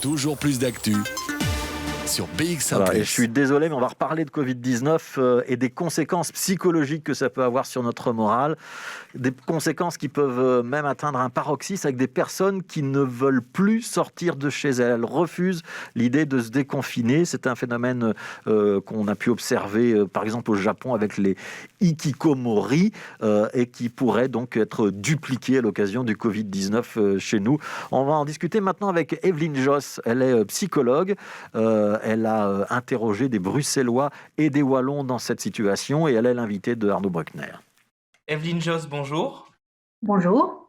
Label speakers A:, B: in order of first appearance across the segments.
A: Toujours plus d'actu sur BX1
B: Voilà, et je
A: ⁇
B: suis désolé, mais on va reparler de Covid-19 et des conséquences psychologiques que ça peut avoir sur notre morale. Des conséquences qui peuvent même atteindre un paroxysme avec des personnes qui ne veulent plus sortir de chez elles. Elles refusent l'idée de se déconfiner. C'est un phénomène qu'on a pu observer, par exemple, au Japon avec les hikikomori et qui pourrait donc être dupliqué à l'occasion du Covid-19 chez nous. On va en discuter maintenant avec Evelyne Josse. Elle est psychologue. Elle a interrogé des Bruxellois et des Wallons dans cette situation et elle est l'invitée de Arnaud Bruckner.
C: Evelyne Josse, bonjour.
D: Bonjour.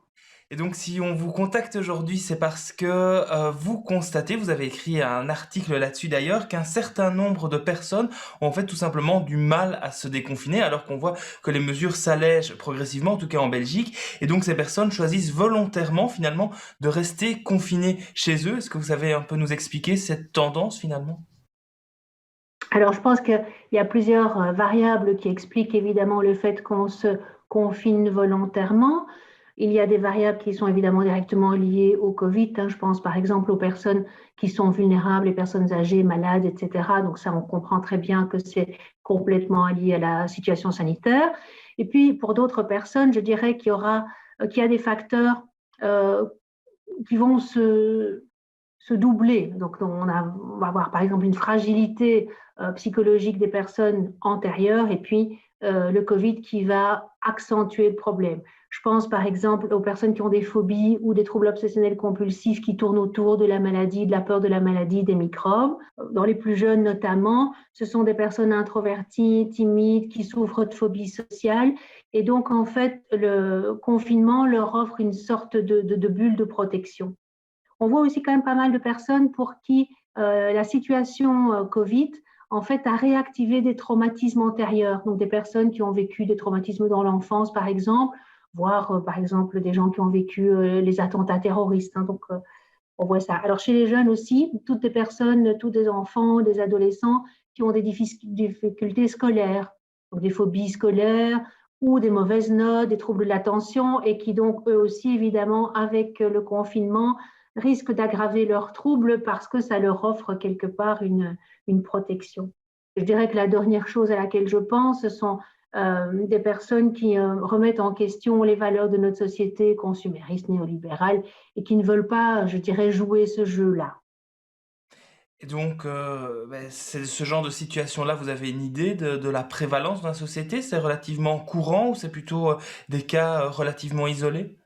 C: Et donc, si on vous contacte aujourd'hui, c'est parce que vous constatez, vous avez écrit un article là-dessus d'ailleurs, qu'un certain nombre de personnes ont en fait tout simplement du mal à se déconfiner, alors qu'on voit que les mesures s'allègent progressivement, en tout cas en Belgique. Et donc, ces personnes choisissent volontairement, finalement, de rester confinées chez eux. Est-ce que vous savez un peu nous expliquer cette tendance, finalement ?
D: Alors, je pense qu'il y a plusieurs variables qui expliquent évidemment le fait qu'on se confine volontairement. Il y a des variables qui sont évidemment directement liées au Covid. Je pense par exemple aux personnes qui sont vulnérables, les personnes âgées, malades, etc. Donc ça, on comprend très bien que c'est complètement lié à la situation sanitaire. Et puis, pour d'autres personnes, je dirais qu'il y a des facteurs qui vont se doubler. Donc, on va avoir par exemple une fragilité psychologique des personnes antérieures et puis le Covid qui va accentuer le problème. Je pense par exemple aux personnes qui ont des phobies ou des troubles obsessionnels compulsifs qui tournent autour de la maladie, de la peur de la maladie, des microbes. Dans les plus jeunes notamment, ce sont des personnes introverties, timides, qui souffrent de phobie sociale. Et donc, en fait, le confinement leur offre une sorte de bulle de protection. On voit aussi quand même pas mal de personnes pour qui la situation Covid en fait a réactivé des traumatismes antérieurs. Donc des personnes qui ont vécu des traumatismes dans l'enfance, par exemple, voire par exemple des gens qui ont vécu les attentats terroristes. Donc on voit ça. Alors chez les jeunes aussi, toutes les personnes, tous des enfants, des adolescents qui ont des difficultés scolaires, donc des phobies scolaires ou des mauvaises notes, des troubles de l'attention et qui donc eux aussi évidemment avec le confinement risquent d'aggraver leurs troubles parce que ça leur offre quelque part une protection. Je dirais que la dernière chose à laquelle je pense, ce sont des personnes qui remettent en question les valeurs de notre société consumériste, néolibérale, et qui ne veulent pas, je dirais, jouer ce jeu-là.
C: Et donc, c'est ce genre de situation-là, vous avez une idée de la prévalence dans la société? C'est relativement courant ou c'est plutôt des cas relativement isolés?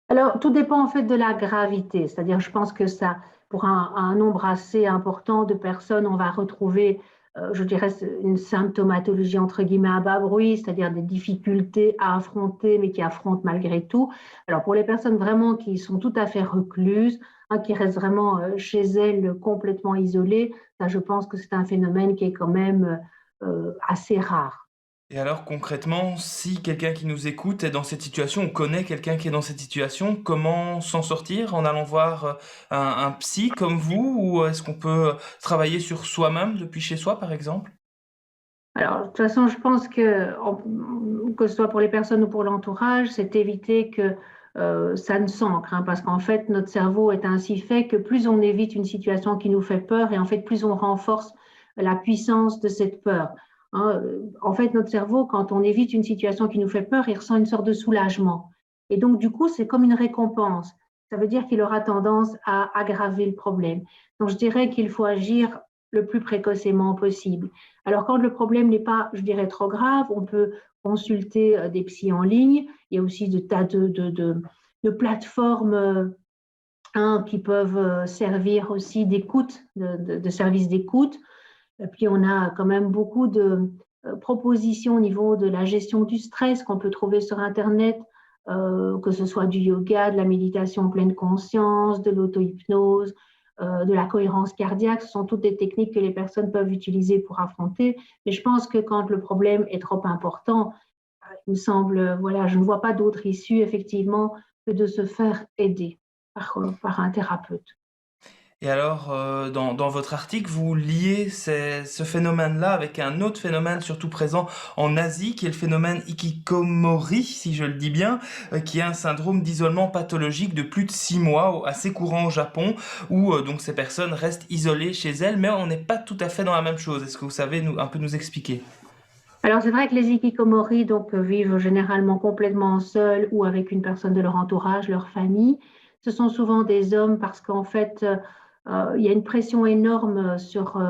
D: Alors, tout dépend en fait de la gravité, c'est-à-dire je pense que ça, pour un nombre assez important de personnes, on va retrouver, je dirais, une symptomatologie entre guillemets à bas bruit, c'est-à-dire des difficultés à affronter, mais qui affrontent malgré tout. Alors, pour les personnes vraiment qui sont tout à fait recluses, qui restent vraiment chez elles complètement isolées, ça, je pense que c'est un phénomène qui est quand même assez rare.
C: Et alors concrètement, si quelqu'un qui nous écoute est dans cette situation, on connaît quelqu'un qui est dans cette situation, comment s'en sortir? En allant voir un psy comme vous, ou est-ce qu'on peut travailler sur soi-même depuis chez soi, par exemple?
D: Alors, de toute façon, je pense que ce soit pour les personnes ou pour l'entourage, c'est éviter que ça ne s'ancre, parce qu'en fait, notre cerveau est ainsi fait que plus on évite une situation qui nous fait peur, et en fait, plus on renforce la puissance de cette peur. En fait, notre cerveau, quand on évite une situation qui nous fait peur, il ressent une sorte de soulagement. Et donc, du coup, c'est comme une récompense. Ça veut dire qu'il aura tendance à aggraver le problème. Donc, je dirais qu'il faut agir le plus précocement possible. Alors, quand le problème n'est pas, je dirais, trop grave, on peut consulter des psys en ligne. Il y a aussi des tas de plateformes qui peuvent servir aussi d'écoute, de services d'écoute. Et puis, on a quand même beaucoup de propositions au niveau de la gestion du stress qu'on peut trouver sur Internet, que ce soit du yoga, de la méditation en pleine conscience, de l'auto-hypnose, de la cohérence cardiaque. Ce sont toutes des techniques que les personnes peuvent utiliser pour affronter. Mais je pense que quand le problème est trop important, il me semble, voilà, je ne vois pas d'autre issue, effectivement, que de se faire aider par un thérapeute.
C: Et alors, dans votre article, vous liez ce phénomène-là avec un autre phénomène surtout présent en Asie, qui est le phénomène hikikomori, si je le dis bien, qui est un syndrome d'isolement pathologique de plus de 6 mois, assez courant au Japon, où donc ces personnes restent isolées chez elles, mais on n'est pas tout à fait dans la même chose. Est-ce que vous savez un peu nous expliquer?
D: Alors c'est vrai que les hikikomori donc, vivent généralement complètement seuls ou avec une personne de leur entourage, leur famille. Ce sont souvent des hommes parce qu'en fait, il y a une pression énorme sur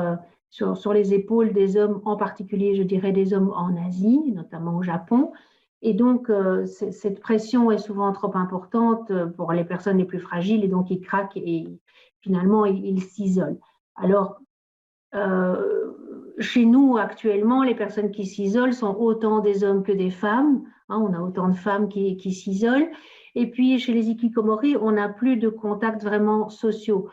D: les épaules des hommes, en particulier, je dirais, des hommes en Asie, notamment au Japon. Et donc, cette pression est souvent trop importante pour les personnes les plus fragiles et donc ils craquent et finalement, ils s'isolent. Alors, chez nous, actuellement, les personnes qui s'isolent sont autant des hommes que des femmes. Hein, on a autant de femmes qui s'isolent. Et puis, chez les hikikomori, on n'a plus de contacts vraiment sociaux.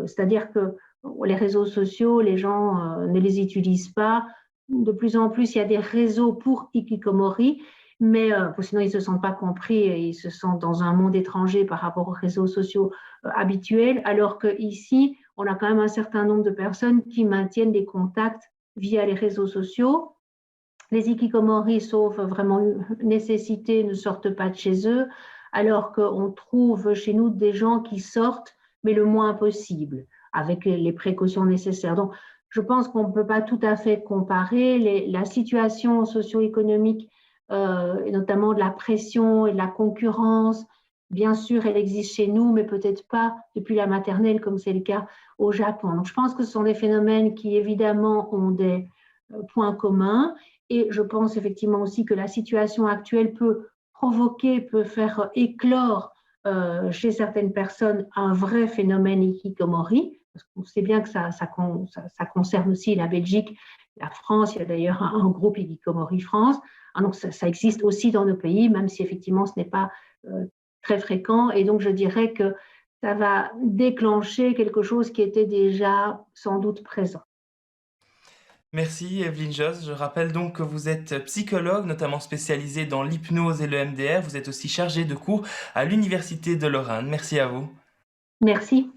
D: C'est-à-dire que les réseaux sociaux, les gens ne les utilisent pas. De plus en plus, il y a des réseaux pour hikikomori, mais sinon, ils ne se sentent pas compris et ils se sentent dans un monde étranger par rapport aux réseaux sociaux habituels, alors qu'ici, on a quand même un certain nombre de personnes qui maintiennent des contacts via les réseaux sociaux. Les hikikomori, sauf vraiment nécessité, ne sortent pas de chez eux, alors qu'on trouve chez nous des gens qui sortent, mais le moins possible, avec les précautions nécessaires. Donc, je pense qu'on ne peut pas tout à fait comparer la situation socio-économique, et notamment de la pression et de la concurrence. Bien sûr, elle existe chez nous, mais peut-être pas depuis la maternelle, comme c'est le cas au Japon. Donc, je pense que ce sont des phénomènes qui, évidemment, ont des points communs. Et je pense effectivement aussi que la situation actuelle peut faire éclore chez certaines personnes un vrai phénomène hikikomori, parce qu'on sait bien que ça concerne aussi la Belgique, la France. Il y a d'ailleurs un groupe Hikikomori France. Donc ça existe aussi dans nos pays, même si effectivement ce n'est pas très fréquent. Et donc je dirais que ça va déclencher quelque chose qui était déjà sans doute présent.
C: Merci Evelyne Josse. Je rappelle donc que vous êtes psychologue, notamment spécialisée dans l'hypnose et le MDR. Vous êtes aussi chargée de cours à l'Université de Lorraine. Merci à vous.
D: Merci.